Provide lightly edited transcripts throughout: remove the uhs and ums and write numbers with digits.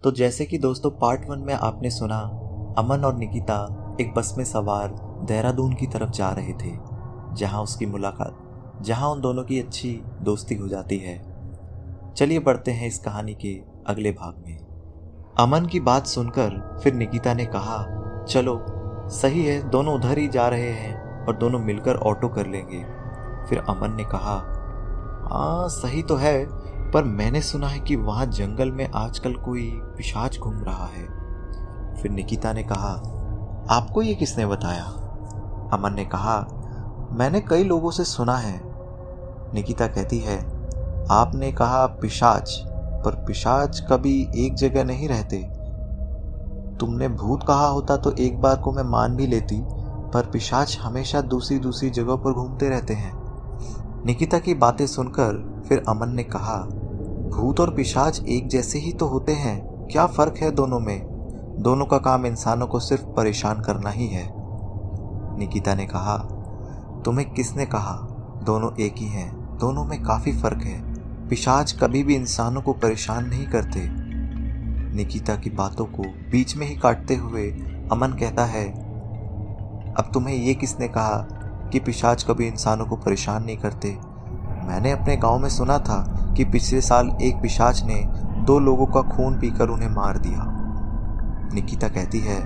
तो जैसे कि दोस्तों पार्ट 1 में आपने सुना, अमन और निकिता एक बस में सवार देहरादून की तरफ जा रहे थे, जहां उन दोनों की अच्छी दोस्ती हो जाती है। चलिए बढ़ते हैं इस कहानी के अगले भाग में। अमन की बात सुनकर फिर निकिता ने कहा, चलो सही है, दोनों उधर ही जा रहे हैं और दोनों मिलकर ऑटो कर लेंगे। फिर अमन ने कहा, हाँ सही तो है, पर मैंने सुना है कि वहां जंगल में आजकल कोई पिशाच घूम रहा है। फिर निकिता ने कहा, आपको ये किसने बताया? अमन ने कहा, मैंने कई लोगों से सुना है। निकिता कहती है, आपने कहा पिशाच, पर पिशाच कभी एक जगह नहीं रहते। तुमने भूत कहा होता तो एक बार को मैं मान भी लेती, पर पिशाच हमेशा दूसरी दूसरी जगहों पर घूमते रहते हैं। निकिता की बातें सुनकर फिर अमन ने कहा, भूत और पिशाच एक जैसे ही तो होते हैं, क्या फर्क है दोनों में? दोनों का काम इंसानों को सिर्फ परेशान करना ही है। निकिता ने कहा, तुम्हें किसने कहा? दोनों एक ही हैं, दोनों में काफी फर्क है। पिशाच कभी भी इंसानों को परेशान नहीं करते। निकिता की बातों को बीच में ही काटते हुए अमन कहता है, अब तुम्हें ये किसने कहा कि पिशाच कभी इंसानों को परेशान नहीं करते? मैंने अपने गांव में सुना था कि पिछले साल एक पिशाच ने 2 लोगों का खून पीकर उन्हें मार दिया। निकिता कहती है,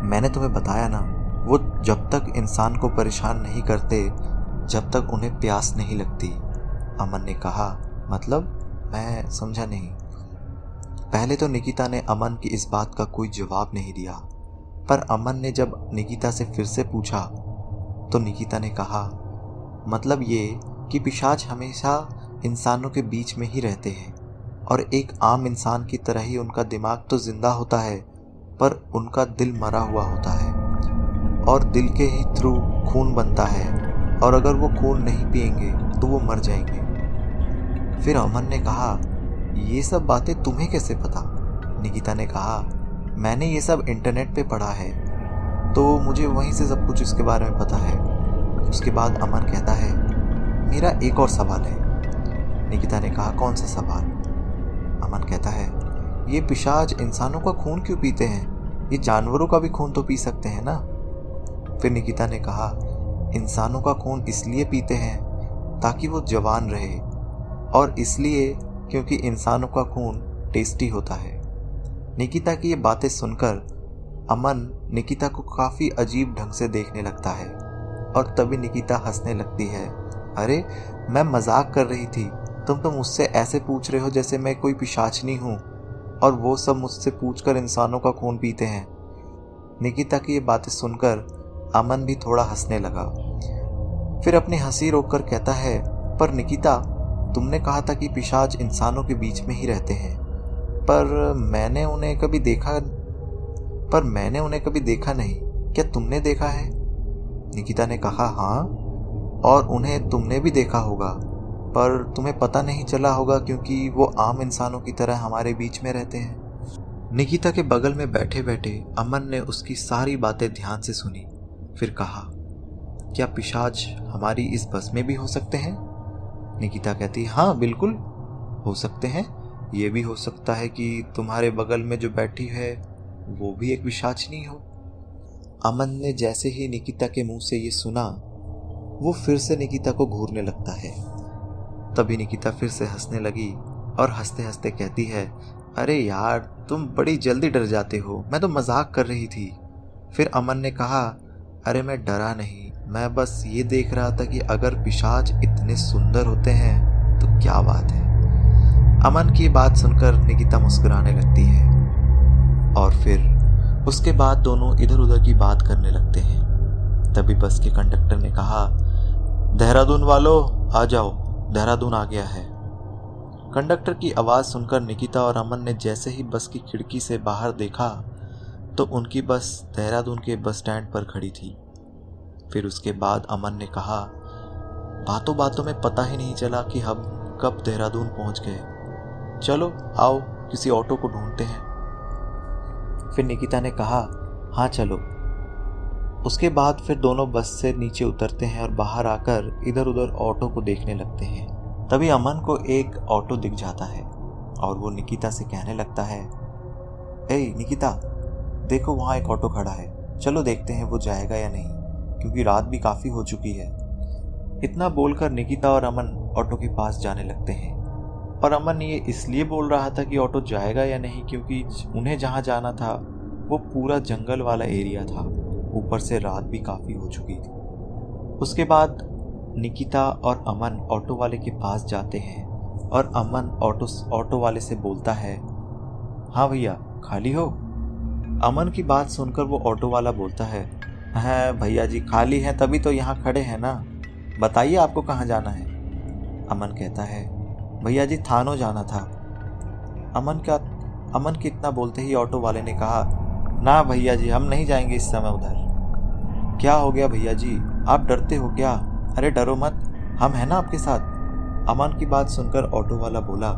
मैंने तुम्हें बताया ना, वो जब तक इंसान को परेशान नहीं करते जब तक उन्हें प्यास नहीं लगती। अमन ने कहा, मतलब? मैं समझा नहीं। पहले तो निकिता ने अमन की इस बात का कोई जवाब नहीं दिया, पर अमन ने जब निकिता से फिर से पूछा तो निकिता ने कहा, मतलब ये कि पिशाच हमेशा इंसानों के बीच में ही रहते हैं और एक आम इंसान की तरह ही उनका दिमाग तो जिंदा होता है, पर उनका दिल मरा हुआ होता है और दिल के ही थ्रू खून बनता है, और अगर वो खून नहीं पिएंगे तो वो मर जाएंगे। फिर अमन ने कहा, ये सब बातें तुम्हें कैसे पता? निकिता ने कहा, मैंने ये सब इंटरनेट पे पढ़ा है, तो मुझे वहीं से सब कुछ इसके बारे में पता है। उसके बाद अमन कहता है, मेरा एक और सवाल है। निकिता ने कहा, कौन सा सवाल? अमन कहता है, ये पिशाच इंसानों का खून क्यों पीते हैं? ये जानवरों का भी खून तो पी सकते हैं ना? फिर निकिता ने कहा, इंसानों का खून इसलिए पीते हैं ताकि वो जवान रहे, और इसलिए क्योंकि इंसानों का खून टेस्टी होता है। निकिता की ये बातें सुनकर अमन निकिता को काफ़ी अजीब ढंग से देखने लगता है, और तभी निकिता हंसने लगती है, अरे मैं मजाक कर रही थी, तुम तो मुझसे ऐसे पूछ रहे हो जैसे मैं कोई पिशाचनी हूँ, और वो सब मुझसे पूछकर इंसानों का खून पीते हैं। निकिता की ये बातें सुनकर अमन भी थोड़ा हंसने लगा, फिर अपनी हंसी रोककर कहता है, पर निकिता, तुमने कहा था कि पिशाच इंसानों के बीच में ही रहते हैं, पर मैंने उन्हें कभी देखा नहीं। क्या तुमने देखा है? निकिता ने कहा, हाँ, और उन्हें तुमने भी देखा होगा, पर तुम्हें पता नहीं चला होगा क्योंकि वो आम इंसानों की तरह हमारे बीच में रहते हैं। निकिता के बगल में बैठे बैठे अमन ने उसकी सारी बातें ध्यान से सुनी, फिर कहा, क्या पिशाच हमारी इस बस में भी हो सकते हैं? निकिता कहती, हाँ बिल्कुल हो सकते हैं। ये भी हो सकता है कि तुम्हारे बगल में जो बैठी है वो भी एक पिशाचनी हो। अमन ने जैसे ही निकिता के मुंह से ये सुना, वो फिर से निकिता को घूरने लगता है। तभी निकिता फिर से हंसने लगी और हंसते हंसते कहती है, अरे यार, तुम बड़ी जल्दी डर जाते हो, मैं तो मजाक कर रही थी। फिर अमन ने कहा, अरे मैं डरा नहीं, मैं बस ये देख रहा था कि अगर पिशाच इतने सुंदर होते हैं तो क्या बात है। अमन की बात सुनकर निकिता मुस्कुराने लगती है, और फिर उसके बाद दोनों इधर उधर की बात करने लगते हैं। तभी बस के कंडक्टर ने कहा, देहरादून वालों आ जाओ, देहरादून आ गया है। कंडक्टर की आवाज़ सुनकर निकिता और अमन ने जैसे ही बस की खिड़की से बाहर देखा तो उनकी बस देहरादून के बस स्टैंड पर खड़ी थी। फिर उसके बाद अमन ने कहा, बातों बातों में पता ही नहीं चला कि हम कब देहरादून पहुंच गए। चलो आओ किसी ऑटो को ढूंढते हैं। फिर निकिता ने कहा, हाँ चलो। उसके बाद फिर दोनों बस से नीचे उतरते हैं और बाहर आकर इधर उधर ऑटो को देखने लगते हैं। तभी अमन को एक ऑटो दिख जाता है और वो निकिता से कहने लगता है, ए निकिता, देखो वहाँ एक ऑटो खड़ा है, चलो देखते हैं वो जाएगा या नहीं, क्योंकि रात भी काफ़ी हो चुकी है। इतना बोलकर निकिता और अमन ऑटो के पास जाने लगते हैं। और अमन ये इसलिए बोल रहा था कि ऑटो जाएगा या नहीं, क्योंकि उन्हें जहाँ जाना था वो पूरा जंगल वाला एरिया था, ऊपर से रात भी काफ़ी हो चुकी थी। उसके बाद निकिता और अमन ऑटो वाले के पास जाते हैं और अमन ऑटो वाले से बोलता है, हाँ भैया खाली हो? अमन की बात सुनकर वो ऑटो वाला बोलता है, हाँ भैया जी खाली है, तभी तो यहाँ खड़े हैं ना, बताइए आपको कहाँ जाना है। अमन कहता है, भैया जी थानो जाना था। अमन के इतना बोलते ही ऑटो वाले ने कहा, ना भैया जी हम नहीं जाएंगे इस समय उधर। क्या हो गया भैया जी, आप डरते हो क्या? अरे डरो मत, हम हैं ना आपके साथ। अमन की बात सुनकर ऑटो वाला बोला,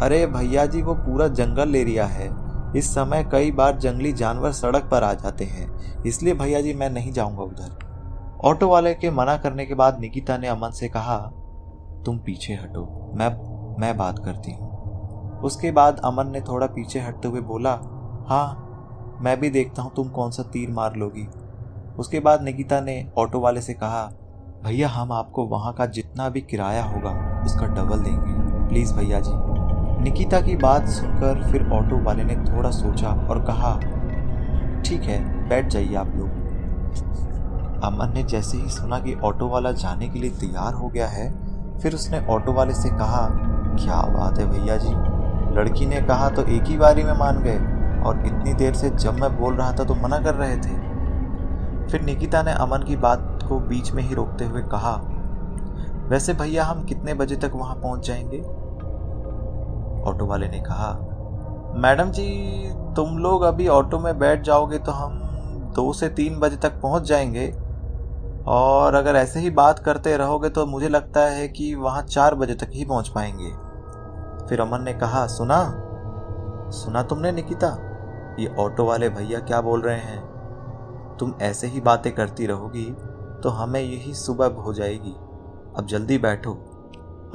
अरे भैया जी वो पूरा जंगल एरिया है, इस समय कई बार जंगली जानवर सड़क पर आ जाते हैं, इसलिए भैया जी मैं नहीं जाऊंगा उधर। ऑटो वाले के मना करने के बाद निकिता ने अमन से कहा, तुम पीछे हटो, मैं बात करती हूँ। उसके बाद अमन ने थोड़ा पीछे हटते हुए बोला, हाँ मैं भी देखता हूँ तुम कौन सा तीर मार लोगी। उसके बाद निकिता ने ऑटो वाले से कहा, भैया हम आपको वहाँ का जितना भी किराया होगा उसका डबल देंगे, प्लीज़ भैया जी। निकिता की बात सुनकर फिर ऑटो वाले ने थोड़ा सोचा और कहा, ठीक है बैठ जाइए आप लोग। अमन ने जैसे ही सुना कि ऑटो वाला जाने के लिए तैयार हो गया है, फिर उसने ऑटो वाले से कहा, क्या बात है भैया जी, लड़की ने कहा तो एक ही बारी में मान गए, और इतनी देर से जब मैं बोल रहा था तो मना कर रहे थे। फिर निकिता ने अमन की बात को बीच में ही रोकते हुए कहा, वैसे भैया हम कितने बजे तक वहां पहुंच जाएंगे? ऑटो वाले ने कहा, मैडम जी तुम लोग अभी ऑटो में बैठ जाओगे तो हम 2 से 3 बजे तक पहुंच जाएंगे, और अगर ऐसे ही बात करते रहोगे तो मुझे लगता है कि वहां 4 बजे तक ही पहुंच पाएंगे। फिर अमन ने कहा, सुना तुमने निकिता, ये ऑटो वाले भैया क्या बोल रहे हैं? तुम ऐसे ही बातें करती रहोगी तो हमें यही सुबह हो जाएगी, अब जल्दी बैठो।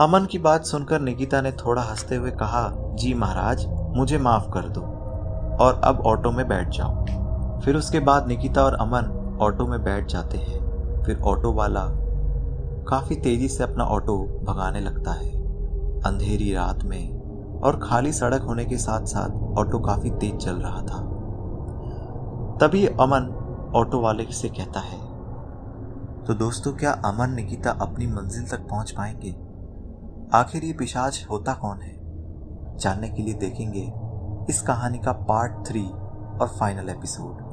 अमन की बात सुनकर निकिता ने थोड़ा हंसते हुए कहा, जी महाराज मुझे माफ कर दो, और अब ऑटो में बैठ जाओ। फिर उसके बाद निकिता और अमन ऑटो में बैठ जाते हैं। फिर ऑटो वाला काफी तेजी से अपना ऑटो भगाने लगता है। अंधेरी रात में और खाली सड़क होने के साथ साथ ऑटो काफी तेज चल रहा था। तभी अमन ऑटो वाले से कहता है, तो दोस्तों क्या अमन निकिता अपनी मंजिल तक पहुंच पाएंगे? आखिर ये पिशाच होता कौन है? जानने के लिए देखेंगे इस कहानी का पार्ट 3 और फाइनल एपिसोड।